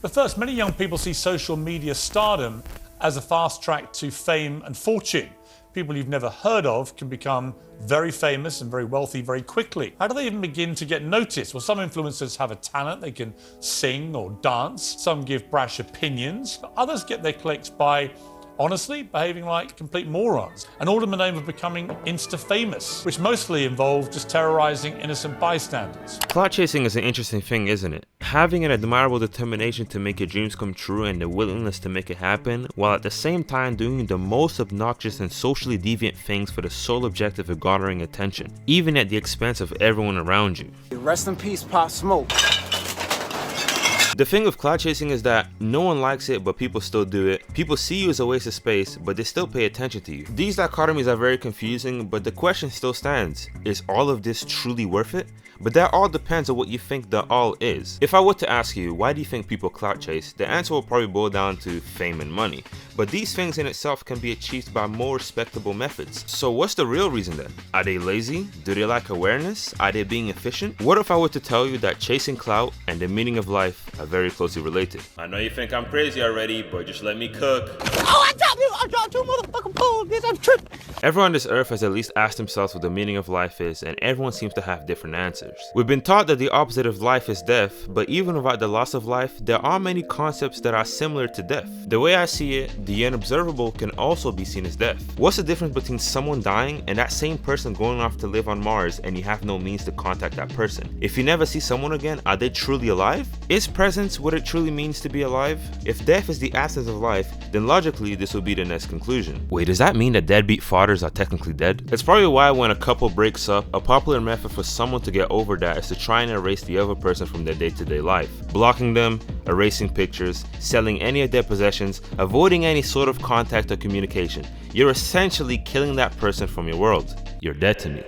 But first, many young people see social media stardom as a fast track to fame and fortune. People you've never heard of can become very famous and very wealthy very quickly. How do they even begin to get noticed? Well, some influencers have a talent. They can sing or dance. Some give brash opinions. But others get their clicks by, honestly, behaving like complete morons, and all in the name of becoming insta-famous, which mostly involve just terrorizing innocent bystanders. Clout chasing is an interesting thing, isn't it? Having an admirable determination to make your dreams come true and the willingness to make it happen, while at the same time doing the most obnoxious and socially deviant things for the sole objective of garnering attention, even at the expense of everyone around you. Rest in peace, Pop Smoke. The thing with clout chasing is that no one likes it, but people still do it. People see you as a waste of space, but they still pay attention to you. These dichotomies are very confusing, but the question still stands. Is all of this truly worth it? But that all depends on what you think the all is. If I were to ask you, why do you think people clout chase? The answer will probably boil down to fame and money. But these things in itself can be achieved by more respectable methods. So what's the real reason then? Are they lazy? Do they lack awareness? Are they being efficient? What if I were to tell you that chasing clout and the meaning of life are very closely related? I know you think I'm crazy already, but just let me cook. Oh, I dropped two motherfucking pools, bitch, I'm tripping. Everyone on this earth has at least asked themselves what the meaning of life is, and everyone seems to have different answers. We've been taught that the opposite of life is death, but even without the loss of life, there are many concepts that are similar to death. The way I see it, the unobservable can also be seen as death. What's the difference between someone dying and that same person going off to live on Mars and you have no means to contact that person? If you never see someone again, are they truly alive? Is presence what it truly means to be alive? If death is the absence of life, then logically this would be the next conclusion. Wait, does that mean that deadbeat fathers are technically dead? It's probably why when a couple breaks up, a popular method for someone to get over that is to try and erase the other person from their day-to-day life. Blocking them, erasing pictures, selling any of their possessions, avoiding any sort of contact or communication. You're essentially killing that person from your world. You're dead to me.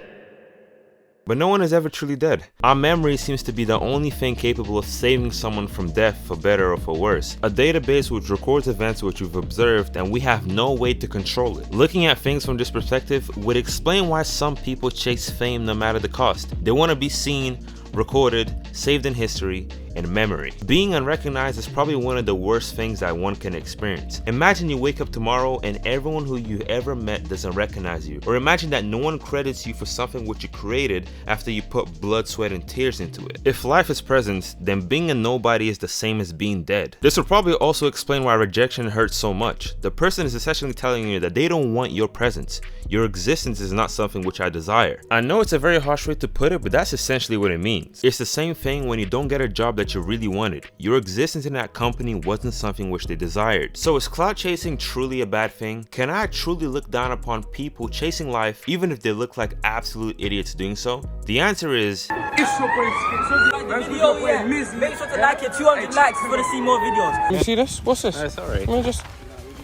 But no one is ever truly dead. Our memory seems to be the only thing capable of saving someone from death for better or for worse. A database which records events which we've observed and we have no way to control it. Looking at things from this perspective would explain why some people chase fame no matter the cost. They want to be seen, recorded, saved in history, and memory. Being unrecognized is probably one of the worst things that one can experience. Imagine you wake up tomorrow and everyone who you ever met doesn't recognize you. Or imagine that no one credits you for something which you created after you put blood, sweat, and tears into it. If life is presence, then being a nobody is the same as being dead. This will probably also explain why rejection hurts so much. The person is essentially telling you that they don't want your presence. Your existence is not something which I desire. I know it's a very harsh way to put it, but that's essentially what it means. It's the same thing when you don't get a job that you really wanted. Your existence in that company wasn't something which they desired. So is clout chasing truly a bad thing? Can I truly look down upon people chasing life even if they look like absolute idiots doing so? The answer is... Like the video, yeah. Make sure to like it, 200 likes if you want to see more videos. You see this? What's this? No, sorry. Let me just...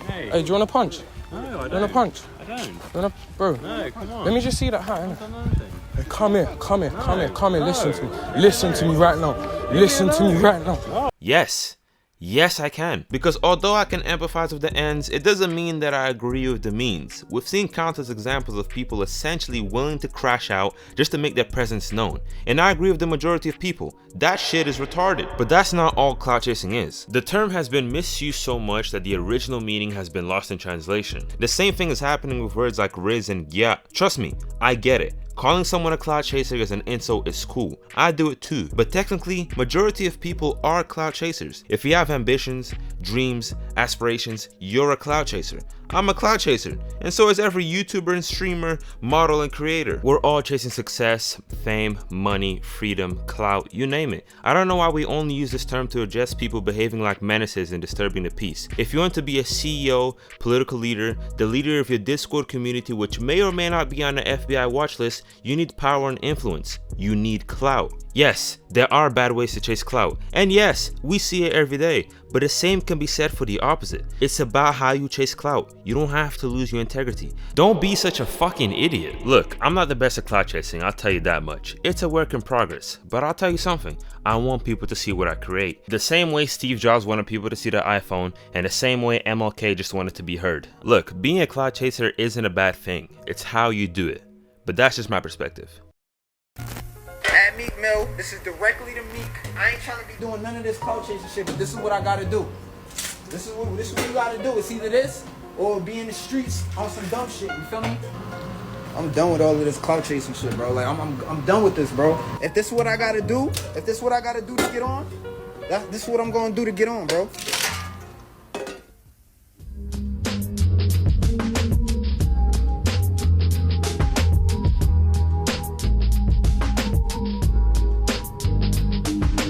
Hey. Hey, do you want a punch? No, I don't. You want a punch? I don't. You want a... Bro. No, come on. Let me just see that hat. I've done nothing. Hey, come here. Listen to me. Listen to me right now. Listen to me right now. Yes. Yes, I can. Because although I can empathize with the ends, it doesn't mean that I agree with the means. We've seen countless examples of people essentially willing to crash out just to make their presence known. And I agree with the majority of people. That shit is retarded. But that's not all clout chasing is. The term has been misused so much that the original meaning has been lost in translation. The same thing is happening with words like riz and yeah. Trust me, I get it. Calling someone a clout chaser as an insult is cool. I do it too. But technically, majority of people are clout chasers. If you have ambitions, dreams, aspirations, you're a clout chaser. I'm a clout chaser, and so is every YouTuber and streamer, model and creator. We're all chasing success, fame, money, freedom, clout, you name it. I don't know why we only use this term to address people behaving like menaces and disturbing the peace. If you want to be a CEO, political leader, the leader of your Discord community which may or may not be on the FBI watch list, you need power and influence. You need clout. Yes, there are bad ways to chase clout, and yes, we see it every day, but the same can be said for the opposite. It's about how you chase clout. You don't have to lose your integrity. Don't be such a fucking idiot. Look, I'm not the best at clout chasing, I'll tell you that much. It's a work in progress, but I'll tell you something. I want people to see what I create. The same way Steve Jobs wanted people to see the iPhone, and the same way MLK just wanted to be heard. Look, being a clout chaser isn't a bad thing. It's how you do it. But that's just my perspective. mil. This is directly to Meek. I ain't trying to be doing none of this clout chasing shit, but this is what I gotta do. This is what you gotta do. It's either this or be in the streets on some dumb shit. You feel me? I'm done with all of this clout chasing shit, bro. Like I'm done with this, bro. If this is what I gotta do, to get on, this is what I'm gonna do to get on, bro.